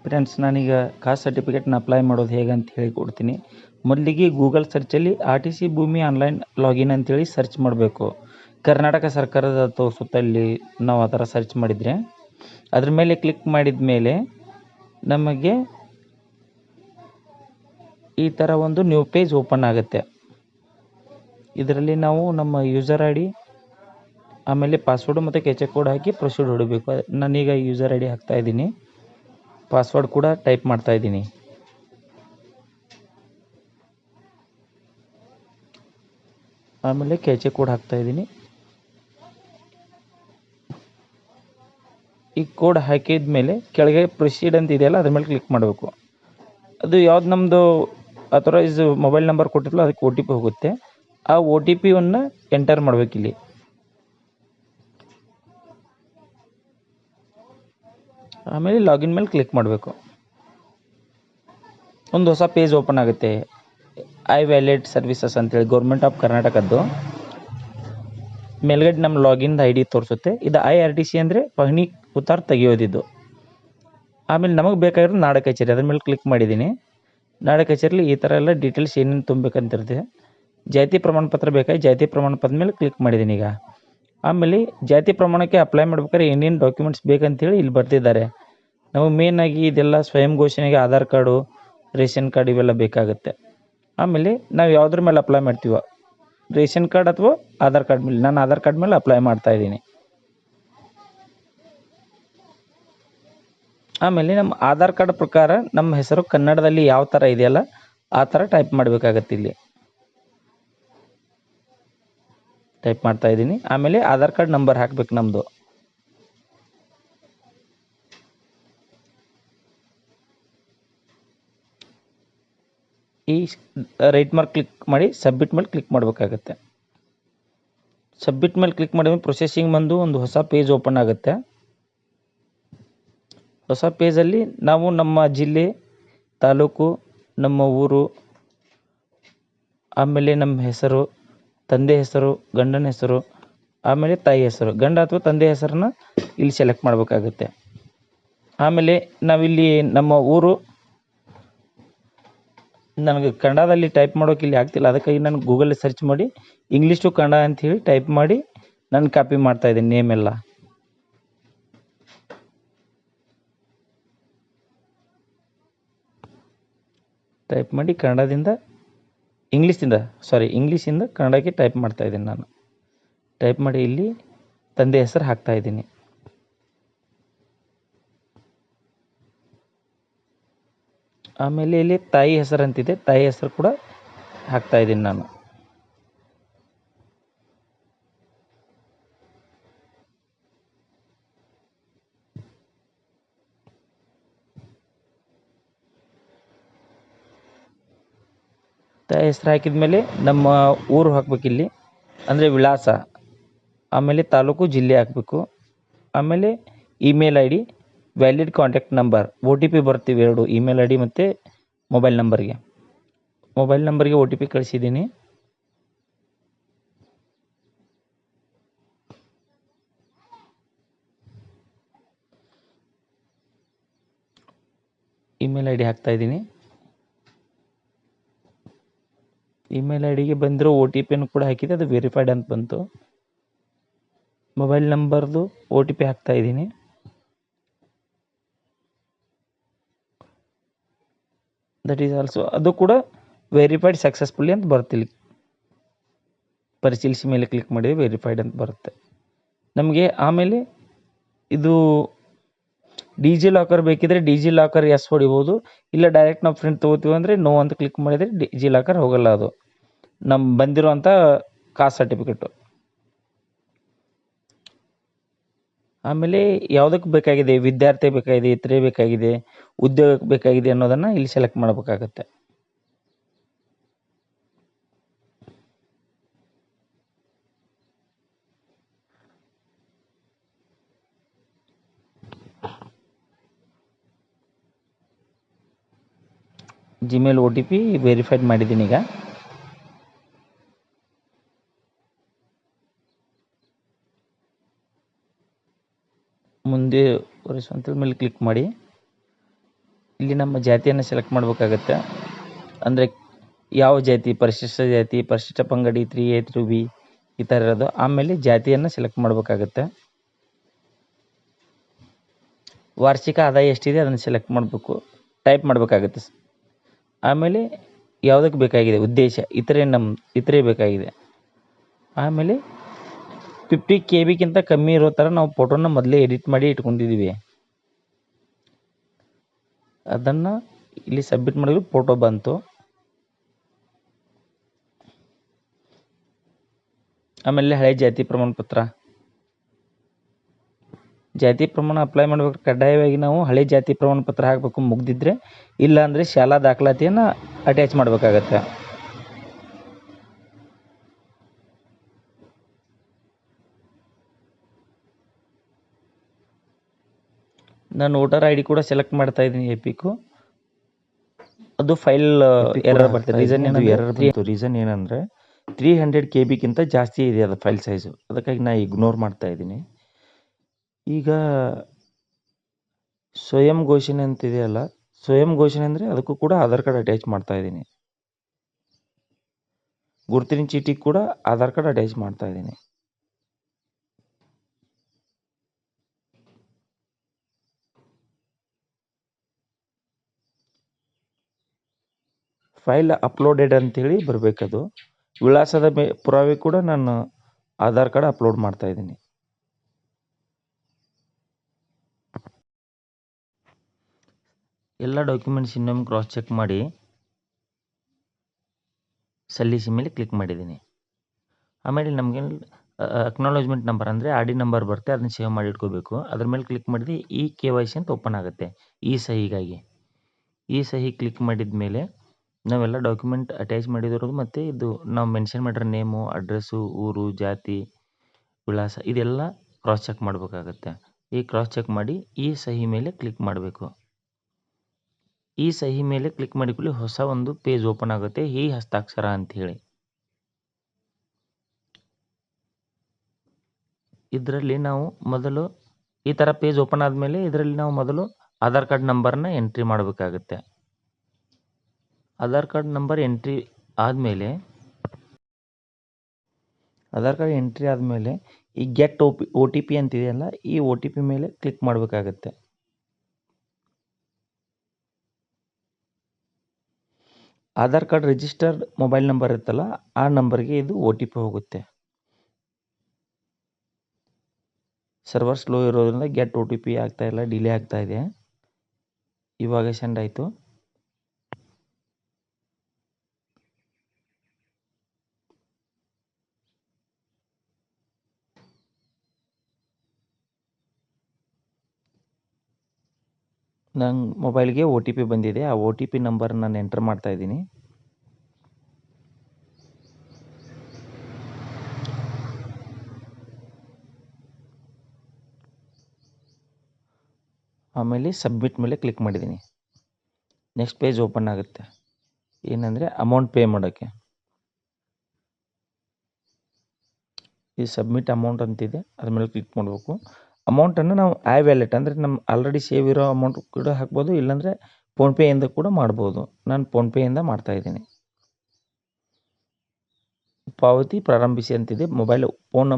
Friends, ನಾನೀಗ cost ಸರ್ಟಿಫಿಕೇಟ್ನ apply ಮಾಡೋದು ಹೇಗೆ ಅಂತ ಹೇಳಿ ಕೊಡ್ತೀನಿ. ಮೊದಲಿಗೆ ಗೂಗಲ್ ಸರ್ಚಲ್ಲಿ RTC ಭೂಮಿ ಆನ್ಲೈನ್ ಲಾಗಿನ್ ಅಂತೇಳಿ ಸರ್ಚ್ ಮಾಡಬೇಕು. ಕರ್ನಾಟಕ ಸರ್ಕಾರದ ತೋರಿಸುತ್ತಲ್ಲಿ ನಾವು ಆ ಥರ ಸರ್ಚ್ ಮಾಡಿದರೆ ಅದ್ರ ಮೇಲೆ ಕ್ಲಿಕ್ ಮಾಡಿದ ಮೇಲೆ ನಮಗೆ ಈ ಥರ ಒಂದು ನ್ಯೂ ಪೇಜ್ ಓಪನ್ ಆಗುತ್ತೆ. ಇದರಲ್ಲಿ ನಾವು ನಮ್ಮ ಯೂಸರ್ ID ಆಮೇಲೆ ಪಾಸ್ವರ್ಡು ಮತ್ತು ಕೆಚೆ ಕೋಡ್ ಹಾಕಿ ಪ್ರೊಸೀಡ್ ಹೊಡಬೇಕು. ನಾನೀಗ ಯೂಸರ್ ID ಹಾಕ್ತಾ ಇದ್ದೀನಿ, ಪಾಸ್ವರ್ಡ್ ಕೂಡ ಟೈಪ್ ಮಾಡ್ತಾ ಇದ್ದೀನಿ. ಆಮೇಲೆ ಕೆಚೆ ಕೋಡ್ ಹಾಕ್ತಾ ಇದ್ದೀನಿ. ಈ ಕೋಡ್ ಹಾಕಿದ ಮೇಲೆ ಕೆಳಗೆ ಪ್ರೊಸೀಡ್ ಅಂತ ಇದೆಯಲ್ಲ ಅದ್ರ ಮೇಲೆ ಕ್ಲಿಕ್ ಮಾಡಬೇಕು. ಅದು ಯಾವ್ದು ನಮ್ಮದು ಅಥರೈಸ್ ಮೊಬೈಲ್ ನಂಬರ್ ಕೊಟ್ಟಿರಲ್ಲ ಅದಕ್ಕೆ OTP ಹೋಗುತ್ತೆ. ಆ OTPಯನ್ನು ಎಂಟರ್ ಮಾಡಬೇಕಿಲ್ಲಿ. ಆಮೇಲೆ ಲಾಗಿನ್ ಮೇಲೆ ಕ್ಲಿಕ್ ಮಾಡಬೇಕು. ಒಂದು ಹೊಸ ಪೇಜ್ ಓಪನ್ ಆಗುತ್ತೆ. iValid ಸರ್ವಿಸಸ್ ಅಂತೇಳಿ ಗೌರ್ಮೆಂಟ್ ಆಫ್ ಕರ್ನಾಟಕದ್ದು. ಮೇಲ್ಗಡೆ ನಮ್ಮ ಲಾಗಿನ್ ID ತೋರಿಸುತ್ತೆ. ಇದು IRTC ಅಂದರೆ ಪಹಣಿ ಉತ್ತಾರ ತೆಗೆಯೋದಿದ್ದು. ಆಮೇಲೆ ನಮಗೆ ಬೇಕಾಗಿರೋದು ನಾಡ ಕಚೇರಿ, ಅದ್ರ ಮೇಲೆ ಕ್ಲಿಕ್ ಮಾಡಿದ್ದೀನಿ. ನಾಡ ಕಚೇರಿಲಿ ಈ ಥರ ಎಲ್ಲ ಡೀಟೇಲ್ಸ್ ಏನೇನು ತುಂಬಬೇಕಂತಿರುತ್ತೆ. ಜಾತಿ ಪ್ರಮಾಣ ಪತ್ರ ಬೇಕಾಗಿ ಜಾತಿ ಪ್ರಮಾಣ ಪತ್ರದ ಮೇಲೆ ಕ್ಲಿಕ್ ಮಾಡಿದ್ದೀನಿ ಈಗ. ಆಮೇಲೆ ಜಾತಿ ಪ್ರಮಾಣಕ್ಕೆ ಅಪ್ಲೈ ಮಾಡ್ಬೇಕಾದ್ರೆ ಏನೇನು ಡಾಕ್ಯುಮೆಂಟ್ಸ್ ಬೇಕಂತೇಳಿ ಇಲ್ಲಿ ಬರ್ತಿದ್ದಾರೆ. ನಮಗೆ ಮೇಯ್ನಾಗಿ ಇದೆಲ್ಲ ಸ್ವಯಂ ಘೋಷಣೆಗೆ ಆಧಾರ್ ಕಾರ್ಡು, ರೇಷನ್ ಕಾರ್ಡ್ ಇವೆಲ್ಲ ಬೇಕಾಗುತ್ತೆ. ಆಮೇಲೆ ನಾವು ಯಾವುದ್ರ ಮೇಲೆ ಅಪ್ಲೈ ಮಾಡ್ತೀವೋ ರೇಷನ್ ಕಾರ್ಡ್ ಅಥವಾ ಆಧಾರ್ ಕಾರ್ಡ್ ಮೇಲೆ, ನಾನು ಆಧಾರ್ ಕಾರ್ಡ್ ಮೇಲೆ ಅಪ್ಲೈ ಮಾಡ್ತಾ ಇದ್ದೀನಿ. ಆಮೇಲೆ ನಮ್ಮ ಆಧಾರ್ ಕಾರ್ಡ್ ಪ್ರಕಾರ ನಮ್ಮ ಹೆಸರು ಕನ್ನಡದಲ್ಲಿ ಯಾವ ಥರ ಇದೆಯಲ್ಲ ಆ ಥರ ಟೈಪ್ ಮಾಡಬೇಕಾಗತ್ತೆ. ಇಲ್ಲಿ ಟೈಪ್ ಮಾಡ್ತಾ ಇದ್ದೀನಿ. ಆಮೇಲೆ ಆಧಾರ್ ಕಾರ್ಡ್ ನಂಬರ್ ಹಾಕ್ಬೇಕು ನಮ್ಮದು. ಈ ರೈಟ್ ಮಾರ್ಕ್ ಕ್ಲಿಕ್ ಮಾಡಿ ಸಬ್ಮಿಟ್ ಮೇಲೆ ಕ್ಲಿಕ್ ಮಾಡಬೇಕಾಗತ್ತೆ. ಸಬ್ಮಿಟ್ ಮೇಲೆ ಕ್ಲಿಕ್ ಮಾಡಿದ್ರೆ ಪ್ರೊಸೆಸಿಂಗ್ ಬಂದು ಒಂದು ಹೊಸ ಪೇಜ್ ಓಪನ್ ಆಗುತ್ತೆ. ಹೊಸ ಪೇಜಲ್ಲಿ ನಾವು ನಮ್ಮ ಜಿಲ್ಲೆ, ತಾಲೂಕು, ನಮ್ಮ ಊರು, ಆಮೇಲೆ ನಮ್ಮ ಹೆಸರು, ತಂದೆ ಹೆಸರು, ಗಂಡನ ಹೆಸರು, ಆಮೇಲೆ ತಾಯಿ ಹೆಸರು, ಗಂಡ ಅಥವಾ ತಂದೆ ಹೆಸರನ್ನ ಇಲ್ಲಿ ಸೆಲೆಕ್ಟ್ ಮಾಡಬೇಕಾಗುತ್ತೆ. ಆಮೇಲೆ ನಾವಿಲ್ಲಿ ನಮ್ಮ ಊರು ನನಗೆ ಕನ್ನಡದಲ್ಲಿ ಟೈಪ್ ಮಾಡೋಕೆ ಇಲ್ಲಿ ಆಗ್ತಿಲ್ಲ, ಅದಕ್ಕಾಗಿ ನಾನು ಗೂಗಲಲ್ಲಿ ಸರ್ಚ್ ಮಾಡಿ ಇಂಗ್ಲೀಷ್ ಟು ಕನ್ನಡ ಅಂಥೇಳಿ ಟೈಪ್ ಮಾಡಿ ನಾನು ಕಾಪಿ ಮಾಡ್ತಾಯಿದ್ದೀನಿ ನೇಮ್ ಎಲ್ಲ. ಟೈಪ್ ಮಾಡಿ ಕನ್ನಡದಿಂದ ಇಂಗ್ಲೀಷಿಂದ ಕನ್ನಡಕ್ಕೆ ಟೈಪ್ ಮಾಡ್ತಾಯಿದ್ದೀನಿ ನಾನು. ಟೈಪ್ ಮಾಡಿ ಇಲ್ಲಿ ತಂದೆ ಹೆಸರು ಹಾಕ್ತಾಯಿದ್ದೀನಿ. ಆಮೇಲೆ ಇಲ್ಲಿ ತಾಯಿ ಹೆಸರು ಅಂತಿದೆ, ತಾಯಿ ಹೆಸರು ಕೂಡ ಹಾಕ್ತಾಯಿದ್ದೀನಿ ನಾನು. ತಾಯಿ ಹೆಸರು ಹಾಕಿದ ಮೇಲೆ ನಮ್ಮ ಊರು ಹಾಕಬೇಕಿಲ್ಲಿ, ಅಂದರೆ ವಿಳಾಸ. ಆಮೇಲೆ ತಾಲೂಕು, ಜಿಲ್ಲೆ ಹಾಕಬೇಕು. ಆಮೇಲೆ email ID, valid contact number, OTP ಬರ್ತೀವಿ ಎರಡು, ಇಮೇಲ್ ID ಮತ್ತು ಮೊಬೈಲ್ ನಂಬರ್ಗೆ. OTP ಕಳಿಸಿದ್ದೀನಿ. ಇಮೇಲ್ ID ಹಾಕ್ತಾಯಿದ್ದೀನಿ. ಇಮೇಲ್ IDಗೆ ಬಂದಿರೋ OTPಯನ್ನು ಕೂಡ ಹಾಕಿದೆ, ಅದು ವೆರಿಫೈಡ್ ಅಂತ ಬಂತು. ಮೊಬೈಲ್ ನಂಬರ್ದು OTP ಹಾಕ್ತಾಯಿದ್ದೀನಿ. ದಟ್ ಈಸ್ ಆಲ್ಸೋ ಅದು ಕೂಡ ವೆರಿಫೈಡ್ ಸಕ್ಸಸ್ಫುಲಿ ಅಂತ ಬರ್ತಿಲ್ಲಿ. ಪರಿಶೀಲಿಸಿ ಮೇಲೆ ಕ್ಲಿಕ್ ಮಾಡಿದರೆ ವೆರಿಫೈಡ್ ಅಂತ ಬರುತ್ತೆ ನಮಗೆ. ಆಮೇಲೆ ಇದು ಡಿಜಿ ಲಾಕರ್ ಬೇಕಿದ್ರೆ ಡಿಜಿ ಲಾಕರ್ ಎಸ್ ಹೊಡಿಬೋದು, ಇಲ್ಲ ಡೈರೆಕ್ಟ್ ನಾವು ಪ್ರಿಂಟ್ ತೊಗೋತೀವಿ ಅಂದರೆ ನೋ ಅಂತ ಕ್ಲಿಕ್ ಮಾಡಿದರೆ ಡಿಜಿ ಲಾಕರ್ ಹೋಗಲ್ಲ. ಅದು ನಮ್ಮ ಬಂದಿರೋಂಥ ಕಾಸ್ಟ್ ಸರ್ಟಿಫಿಕೇಟು. ಆಮೇಲೆ ಯಾವುದಕ್ಕೆ ಬೇಕಾಗಿದೆ, ವಿದ್ಯಾರ್ಥಿ ಬೇಕಾಗಿದೆ, ಇತರೆ ಬೇಕಾಗಿದೆ, ಉದ್ಯೋಗಕ್ಕೆ ಬೇಕಾಗಿದೆ ಅನ್ನೋದನ್ನು ಇಲ್ಲಿ ಸೆಲೆಕ್ಟ್ ಮಾಡಬೇಕಾಗತ್ತೆ. ಜಿಮೇಲ್ OTP ವೆರಿಫೈಡ್ ಮಾಡಿದ್ದೀನಿ ಈಗ. ಮುಂದೆ ಒರಿಸುವಂಥದ್ರ ಮೇಲೆ ಕ್ಲಿಕ್ ಮಾಡಿ. ಇಲ್ಲಿ ನಮ್ಮ ಜಾತಿಯನ್ನು ಸೆಲೆಕ್ಟ್ ಮಾಡಬೇಕಾಗತ್ತೆ. ಅಂದರೆ ಯಾವ ಜಾತಿ, ಪರಿಶಿಷ್ಟ ಜಾತಿ, ಪರಿಶಿಷ್ಟ ಪಂಗಡಿ 3A 3B ಈ ಥರ ಇರೋದು. ಆಮೇಲೆ ಜಾತಿಯನ್ನು ಸೆಲೆಕ್ಟ್ ಮಾಡಬೇಕಾಗತ್ತೆ. ವಾರ್ಷಿಕ ಆದಾಯ ಎಷ್ಟಿದೆ ಅದನ್ನು ಸೆಲೆಕ್ಟ್ ಮಾಡಬೇಕು, ಟೈಪ್ ಮಾಡಬೇಕಾಗತ್ತೆ. ಆಮೇಲೆ ಯಾವುದಕ್ಕೆ ಬೇಕಾಗಿದೆ ಉದ್ದೇಶ, ಇತರೆ ಬೇಕಾಗಿದೆ. ಆಮೇಲೆ 50 KB ಕಮ್ಮಿ ಇರೋ ಥರ ನಾವು ಫೋಟೋನ ಮೊದಲೇ ಎಡಿಟ್ ಮಾಡಿ ಇಟ್ಕೊಂಡಿದ್ದೀವಿ. ಅದನ್ನು ಇಲ್ಲಿ ಸಬ್ಮಿಟ್ ಮಾಡಿದ್ರೆ ಫೋಟೋ ಬಂತು. ಆಮೇಲೆ ಹಳೆ ಜಾತಿ ಪ್ರಮಾಣ ಪತ್ರ. ಜಾತಿ ಪ್ರಮಾಣ ಅಪ್ಲೈ ಮಾಡ್ಬೇಕು ಕಡ್ಡಾಯವಾಗಿ ನಾವು ಹಳೆ ಜಾತಿ ಪ್ರಮಾಣ ಪತ್ರ ಹಾಕಬೇಕು ಮುಗ್ದಿದ್ರೆ. ಇಲ್ಲ ಅಂದರೆ ಶಾಲಾ ದಾಖಲಾತಿಯನ್ನು ಅಟ್ಯಾಚ್ ಮಾಡಬೇಕಾಗತ್ತೆ. ನಾನು ವೋಟರ್ ID ಕೂಡ ಸೆಲೆಕ್ಟ್ ಮಾಡ್ತಾ ಇದ್ದೀನಿ ಎಪಿಕು. ಅದು ಫೈಲ್ ಎರರ್ ಬರ್ತದೆ. ರೀಸನ್ ಏನಂದರೆ 300 KB ಜಾಸ್ತಿ ಇದೆ ಅದು ಫೈಲ್ ಸೈಜು. ಅದಕ್ಕಾಗಿ ನಾನು ಇಗ್ನೋರ್ ಮಾಡ್ತಾ ಇದ್ದೀನಿ. ಈಗ ಸ್ವಯಂ ಘೋಷಣೆ ಅಂತಿದೆಯಲ್ಲ, ಸ್ವಯಂ ಘೋಷಣೆ ಅಂದರೆ ಅದಕ್ಕೂ ಕೂಡ ಆಧಾರ್ ಕಾರ್ಡ್ ಅಟ್ಯಾಚ್ ಮಾಡ್ತಾ ಇದ್ದೀನಿ. ಗುರುತಿನ ಚೀಟಿ ಕೂಡ ಆಧಾರ್ ಕಾರ್ಡ್ ಅಟ್ಯಾಚ್ ಮಾಡ್ತಾ ಇದ್ದೀನಿ. ಫೈಲ್ ಅಪ್ಲೋಡೆಡ್ ಅಂತೇಳಿ ಬರಬೇಕದು. ವಿಳಾಸದ ಪುರಾವೆ ಕೂಡ ನಾನು ಆಧಾರ್ ಕಾರ್ಡ್ ಅಪ್ಲೋಡ್ ಮಾಡ್ತಾ ಇದ್ದೀನಿ. ಎಲ್ಲ ಡಾಕ್ಯುಮೆಂಟ್ಸ್ ಇನ್ನೊಮ್ಮೆ ಕ್ರಾಸ್ ಚೆಕ್ ಮಾಡಿ ಸಲ್ಲಿಸಿ ಮೇಲೆ ಕ್ಲಿಕ್ ಮಾಡಿದ್ದೀನಿ. ಆಮೇಲೆ ನಮಗೆ ಅಕ್ನಾಲಜ್ಮೆಂಟ್ ನಂಬರ್ ಅಂದರೆ RD ನಂಬರ್ ಬರುತ್ತೆ, ಅದನ್ನು ಸೇವ್ ಮಾಡಿ ಇಟ್ಕೋಬೇಕು. ಅದ್ರ ಮೇಲೆ ಕ್ಲಿಕ್ ಮಾಡಿದ್ರೆ KYC ಅಂತ ಓಪನ್ ಆಗುತ್ತೆ ಈ ಸಹಿಗಾಗಿ. ಈ ಸಹಿ ಕ್ಲಿಕ್ ಮಾಡಿದ ಮೇಲೆ ನಾವೆಲ್ಲ ಡಾಕ್ಯುಮೆಂಟ್ ಅಟ್ಯಾಚ್ ಮಾಡಿದಿರೋದು ಮತ್ತು ಇದು ನಾವು ಮೆನ್ಷನ್ ಮಾಡಿರೋ ನೇಮು, ಅಡ್ರೆಸ್ಸು, ಊರು, ಜಾತಿ, ವಿಳಾಸ ಇದೆಲ್ಲ ಕ್ರಾಸ್ ಚೆಕ್ ಮಾಡಬೇಕಾಗತ್ತೆ. ಈ ಕ್ರಾಸ್ ಚೆಕ್ ಮಾಡಿ ಈ ಸಹಿ ಮೇಲೆ ಕ್ಲಿಕ್ ಮಾಡಬೇಕು. ಈ ಸಹಿ ಮೇಲೆ ಕ್ಲಿಕ್ ಮಾಡಿಕೊಳ್ಳಿ ಹೊಸ ಒಂದು ಪೇಜ್ ಓಪನ್ ಆಗುತ್ತೆ, ಈ ಹಸ್ತಾಕ್ಷರ ಅಂಥೇಳಿ. ಇದರಲ್ಲಿ ನಾವು ಮೊದಲು ಈ ಥರ ಪೇಜ್ ಓಪನ್ ಆದಮೇಲೆ ಇದರಲ್ಲಿ ನಾವು ಮೊದಲು ಆಧಾರ್ ಕಾರ್ಡ್ ನಂಬರ್ನ ಎಂಟ್ರಿ ಮಾಡಬೇಕಾಗುತ್ತೆ. ಆಧಾರ್ ಕಾರ್ಡ್ ನಂಬರ್ ಎಂಟ್ರಿ ಆದಮೇಲೆ ಈ ಗೆಟ್ OTP ಅಂತಿದೆಯಲ್ಲ, ಈ OTP ಮೇಲೆ ಕ್ಲಿಕ್ ಮಾಡಬೇಕಾಗತ್ತೆ. Aadhaar card registered mobile number ಇರುತ್ತಲ್ಲ, ಆ ನಂಬರ್ಗೆ ಇದು OTP ಹೋಗುತ್ತೆ. ಸರ್ವರ್ ಸ್ಲೋ ಇರೋದ್ರಿಂದ ಗೆಟ್ OTP ಆಗ್ತಾ ಇಲ್ಲ, ಡಿಲೇ ಆಗ್ತಾ ಇದೆ. ಇವಾಗ ಸೆಂಡ್ ಆಯಿತು. ನನ್ನ ಮೊಬೈಲ್ಗೆ OTP ಬಂದಿದೆ. ಆ OTP ನಂಬರ್ ನಾನು ಎಂಟರ್ ಮಾಡ್ತಾ ಇದ್ದೀನಿ. ಆಮೇಲೆ ಸಬ್ಮಿಟ್ ಮೇಲೆ ಕ್ಲಿಕ್ ಮಾಡಿದ್ದೀನಿ. ನೆಕ್ಸ್ಟ್ ಪೇಜ್ ಓಪನ್ ಆಗುತ್ತೆ. ಏನಂದರೆ ಅಮೌಂಟ್ ಪೇ ಮಾಡೋಕ್ಕೆ ಈ ಸಬ್ಮಿಟ್ ಅಮೌಂಟ್ ಅಂತಿದೆ, ಅದ್ರ ಮೇಲೆ ಕ್ಲಿಕ್ ಮಾಡಬೇಕು. ಅಮೌಂಟನ್ನು ನಾವು ವ್ಯಾಲೆಟ್ ಅಂದರೆ ನಮ್ಮ ಆಲ್ರೆಡಿ ಸೇವ್ ಇರೋ ಅಮೌಂಟ್ ಕೂಡ ಹಾಕ್ಬೋದು, ಇಲ್ಲಾಂದರೆ ಫೋನ್ಪೇಯಿಂದ ಕೂಡ ಮಾಡ್ಬೋದು. ನಾನು ಫೋನ್ಪೇಯಿಂದ ಮಾಡ್ತಾಯಿದ್ದೀನಿ. ಪಾವತಿ ಪ್ರಾರಂಭಿಸಿ ಅಂತಿದೆ. ಫೋನ್